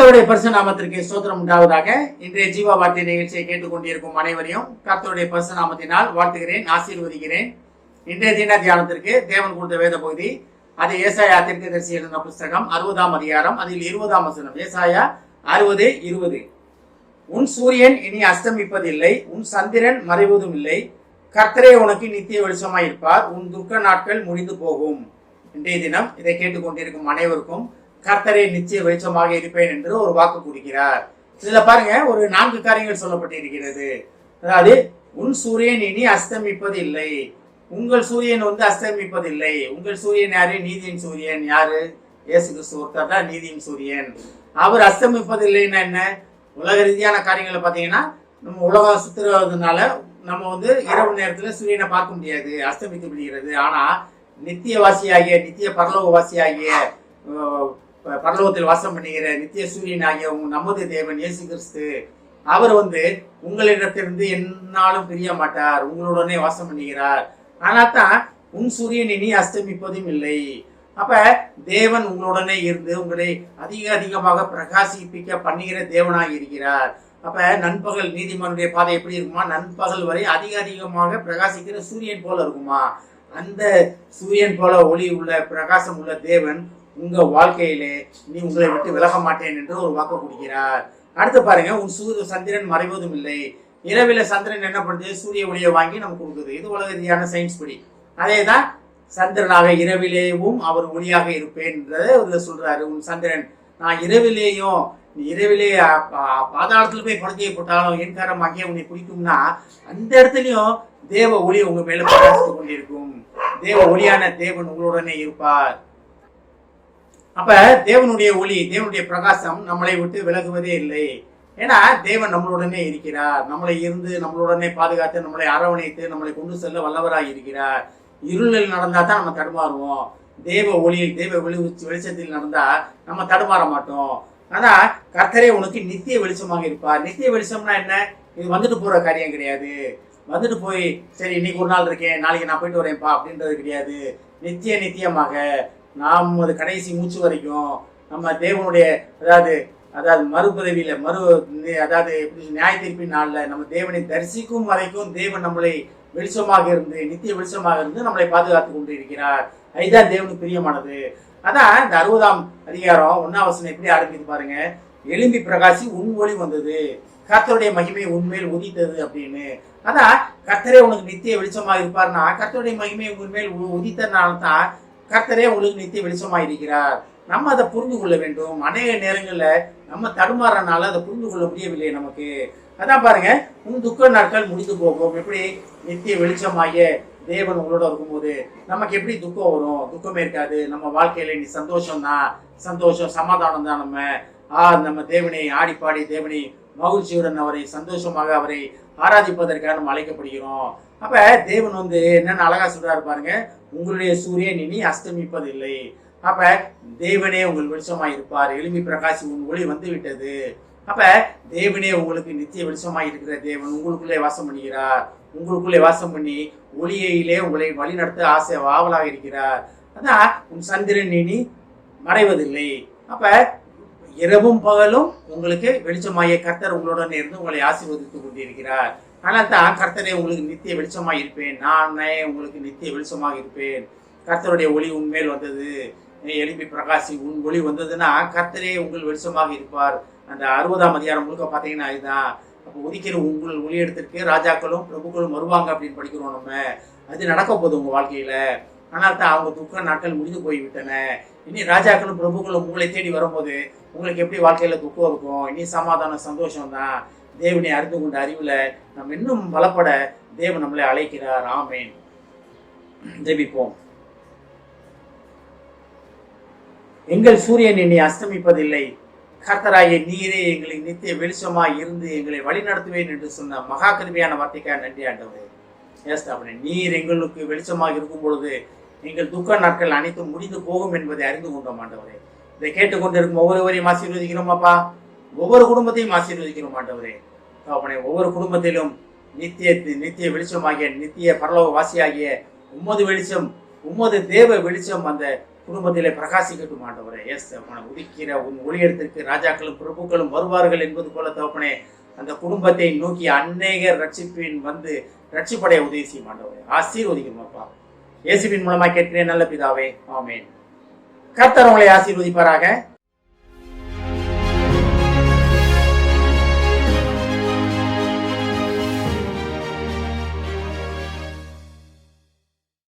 கர்த்தருடைய பரிசு நாமத்திற்கு ஸ்தோத்திரம் உண்டாவதாக. இன்றைய ஜீவ வார்த்தை நிகழ்ச்சியை கேட்டுக்கொண்டிருக்கும் அனைவரையும் கர்த்தருடைய பரிசு நாமத்தினால் வாழ்த்துகிறேன், ஆசீர்வதிக்கிறேன். இன்றைய தின தியானத்திற்கு தேவன் கொடுத்த வேத பகுதி அது ஏசாயா தீர்க்கதரிசி எழுதின புஸ்தகம் 60ஆம் அதிகாரம், அதில் 20ஆம் வசனம். ஏசாயா 60:20. உன் சூரியன் இனி அஸ்தமிப்பதில்லை, உன் சந்திரன் மறைவதும் இல்லை. கர்த்தரே உனக்கு நித்திய வெளிச்சமாயிருப்பார், உன் துக்க நாட்கள் முடிந்து போகும். இன்றைய தினம் இதை கேட்டுக்கொண்டிருக்கும் அனைவருக்கும் கர்த்தரே நிச்சய வெளிச்சமாக இருப்பேன் என்று ஒரு வாக்கு கொடுக்கிறார். இதுல பாருங்க, ஒரு 4 காரியங்கள் சொல்லப்பட்டிருக்கிறது. அதாவது உன் சூரியன் இனி அஸ்தமிப்பதில்லை. உங்கள் சூரியன் அஸ்தமிப்பதில்லை. உங்கள் சூரியன் யாரு? நீதியின் சூரியன். யாரு? இயேசு கிறிஸ்து ஒருத்தர் தான் நீதியின் சூரியன். அவர் அஸ்தமிப்பதில்லைன்னா என்ன? உலக ரீதியான காரியங்களை பார்த்தீங்கன்னா, நம்ம உலகம் சுத்துறதுனால நம்ம இரவு நேரத்துல சூரியனை பார்க்க முடியாது, அஸ்தமித்து விடுகிறது. ஆனா நித்தியவாசியாகிய, நித்திய பரலோகவாசியாகிய, பரலோகத்தில் வாசம் பண்ணுகிற நித்திய சூரியன் ஆகிய நமது தேவன் இயேசு கிறிஸ்து, அவர் உங்களிடத்திலிருந்து என்னாலும் பிரிய மாட்டார், உங்களுடனே வாசம் பண்ணுகிறார். ஆனால் தான் உன் சூரியன் இனி அஸ்தமிப்பதும் இல்லை. அப்ப தேவன் உங்களுடனே இருந்து உங்களை அதிகமாக பிரகாசிப்பிக்க பண்ணுகிற தேவனாக இருக்கிறார். அப்ப நண்பகல் நீதிமானுடைய பாதை எப்படி இருக்குமா? நண்பகல் வரை அதிகமாக பிரகாசிக்கிற சூரியன் போல இருக்குமா? அந்த சூரியன் போல ஒளி உள்ள பிரகாசம் உள்ள தேவன் உங்க வாழ்க்கையிலே நீ உங்களை விட்டு விலக மாட்டேன் என்று ஒரு வாக்கு கொடுக்கிறார். அடுத்து பாருங்க, உன் சந்திரன் மறைவதும் இல்லை. இரவில சந்திரன் என்ன பண்ணுது? சூரிய ஒளியை வாங்கி நமக்கு கொடுக்குது. இது உலக ரீதியான சயின்ஸ் படி. அதேதான் சந்திரனாக இரவிலேயும் அவர் ஒளியாக இருப்பேன் என்றதை சொல்றாரு. உன் சந்திரன், நான் இரவிலேயும், இரவிலே பாதாளத்துல போய் படுக்கையை போட்டாலும் என் காரமாகிய உன்னை பிடிக்கும்னா, அந்த இடத்துலயும் தேவ ஒளி உங்க மேல பிரகாசித்துக் கொண்டிருக்கும். தேவ ஒளியான தேவன் உங்களுடனே இருப்பார். அப்ப தேவனுடைய ஒளி, தேவனுடைய பிரகாசம் நம்மளை விட்டு விலகுவதே இல்லை. ஏன்னா தேவன் நம்மளுடனே இருக்கிறார். நம்மளை இருந்து நம்மளுடனே பாதுகாத்து, நம்மளை அரவணைத்து, நம்மளை கொண்டு செல்ல வல்லவராக இருக்கிறார். இருளில் நடந்தா தான் நம்ம தடுமாறுவோம். தேவ ஒளியில், தேவ வெளிச்சத்தில் நடந்தா நம்ம தடுமாற மாட்டோம். ஆனா கர்த்தரே உனக்கு நித்திய வெளிச்சமாக இருப்பார். நித்திய வெளிச்சம்னா என்ன? இது வந்துட்டு போற காரியம் கிடையாது. வந்துட்டு போய் சரி இன்னைக்கு ஒரு நாள் இருக்கேன், நாளைக்கு நான் போயிட்டு வரேன்ப்பா அப்படின்றது கிடையாது. நித்தியமாக நாம் கடைசி மூச்சு வரைக்கும் நம்ம தேவனுடைய அதாவது மறுபதவியில அதாவது நியாய தீர்ப்பின் நாள்ல நம்ம தேவனை தரிசிக்கும் வரைக்கும் தேவன் நம்மளை வெளிச்சமாக இருந்து, நித்திய வெளிச்சமாக இருந்து நம்மளை பாதுகாத்து கொண்டு இருக்கிறார். அதுதான் தேவனுக்கு பிரியமானது. அதான் இந்த 60ஆம் அதிகாரம் 1ஆம் வசனம் எப்படி ஆரம்பித்து பாருங்க. எழும்பி பிரகாசி, உன் ஒளி வந்தது, கர்த்தருடைய மகிமை உன்மேல் உதித்தது அப்படின்னு. அதான் கர்த்தரே உனக்கு நித்திய வெளிச்சமா இருப்பார்னா, கர்த்தருடைய மகிமை உன்மேல் உதித்தனால்தான் கர்த்தரே உங்களுக்கு நித்திய வெளிச்சமா இருக்கிறார். நம்ம அதை புரிந்து கொள்ள வேண்டும். அநேக நேரங்கள்ல நம்ம தடுமாறனால அதை புரிந்து கொள்ள முடியவில்லை நமக்கு. அதான் பாருங்க, உன் துக்க நாட்கள் முடிந்து போகும். எப்படி? நித்திய வெளிச்சமாகிய தேவன் உங்களோட இருக்கும்போது நமக்கு எப்படி துக்கம் வரும்? துக்கமே இருக்காது. நம்ம வாழ்க்கையில நீ சந்தோஷம் தான், சந்தோஷம் சமாதானம் தான். நம்ம தேவனை ஆடி பாடி, தேவனை மகிழ்ச்சியுடன், அவரை சந்தோஷமாக அவரை ஆராதிப்பதற்காக நம்ம அழைக்கப்படுகிறோம். அப்ப தேவன் என்னென்ன அழகா சொல்றாரு பாருங்க, உங்களுடைய சூரியன் இனி அஸ்தமிப்பதில்லை. அப்ப தேவனே உங்கள் வெளிச்சமாய் இருப்பார். எழும்பி பிரகாசி, உன் ஒளி வந்து விட்டது. அப்ப தேவனே உங்களுக்கு நித்திய வெளிச்சமாய் இருக்கிற தேவன் உங்களுக்குள்ளே வாசம் பண்ணுகிறார். உங்களுக்குள்ளே வாசம் பண்ணி ஒளியிலே உங்களை வழி நடத்த ஆவலாக இருக்கிறார். அதான் உன் சந்திரன் இனி மறைவதில்லை. அப்ப இரவும் பகலும் உங்களுக்கு வெளிச்சமாய கர்த்தர் உங்களுடன் இருந்து உங்களை ஆசீர்வதித்துக் கொண்டிருக்கிறார். ஆனால் தான் கர்த்தரே உங்களுக்கு நித்திய வெளிச்சமாக இருப்பேன், நானே உங்களுக்கு நித்திய வெளிச்சமாக இருப்பேன். கர்த்தருடைய ஒளி உன்மேல் வந்தது, எழுப்பி பிரகாசி, உன் ஒளி வந்ததுன்னா கர்த்தரே உங்கள் வெளிச்சமாக இருப்பார். அந்த 60ஆம் அதிகாரம் முழுக்க பார்த்தீங்கன்னா இதுதான். அப்போ ஒதுக்கிற உங்கள் ஒளி இடத்திற்கு ராஜாக்களும் பிரபுக்களும் வருவாங்க அப்படின்னு படிக்கிறோம் நம்ம. அது நடக்க போகுது உங்க வாழ்க்கையில. ஆனால் தான் அவங்க துக்க நாட்கள் முடிந்து போய்விட்டன. இனி ராஜாக்களும் பிரபுக்களும் உங்களை தேடி வரும்போது உங்களுக்கு எப்படி வாழ்க்கையில துக்கம் இருக்கும்? இனி சமாதானம், சந்தோஷம் தான். தேவனை அறிந்து கொண்ட அறிவுல நம்ம இன்னும் பலப்பட தேவன் நம்மளை அழைக்கிறார். ஆமேன். ஜெபிப்போம். எங்கள் சூரியன் இனி அஸ்தமிப்பதில்லை. கர்த்தராகிய நீரே எங்களுக்கு நித்திய வெளிச்சமாய் இருந்து எங்களை வழி நடத்துவேன் என்று சொன்ன மகா கிருபையான வார்த்தைக்காக நன்றி ஆண்டவரே. நீர் எங்களுக்கு வெளிச்சமாக இருக்கும் பொழுது எங்கள் துக்க நாட்கள் அனைத்தும் முடிந்து போகும் என்பதை அறிந்து கொண்டோம் ஆண்டவரே. இதை கேட்டுக்கொண்டிருக்கும் ஒவ்வொருவரையும் ஆசீர்வதிக்கிறோம் அப்பா. ஒவ்வொரு குடும்பத்தையும் ஆசீர்வதிக்கிறோம் ஆண்டவரே. அவனை ஒவ்வொரு குடும்பத்திலும் நித்திய வெளிச்சமாகிய, நித்திய பரலோக வாசியாகிய உம்மது வெளிச்சம், உம்மது தேவ வெளிச்சம் அந்த குடும்பத்திலே பிரகாசிக்கட்டும் ஆண்டவரே. எஸ் அவனை உதிக்கிற உன் ஊழியத்திற்கு ராஜாக்களும் பிரபுக்களும் வருவார்கள் என்பது போல தகப்பனே, அந்த குடும்பத்தை நோக்கி அநேகர் ரட்சிப்பின் வந்து ரட்சிப்படைய உதவி செய்யும் ஆண்டவரே. ஆசீர்வதிக்கும் அப்பா. இயேசுவின் மூலமாக கேட்கிறேன் நல்ல பிதாவே, ஆமேன். கர்த்தர் உங்களை ஆசீர்வதிப்பாராக.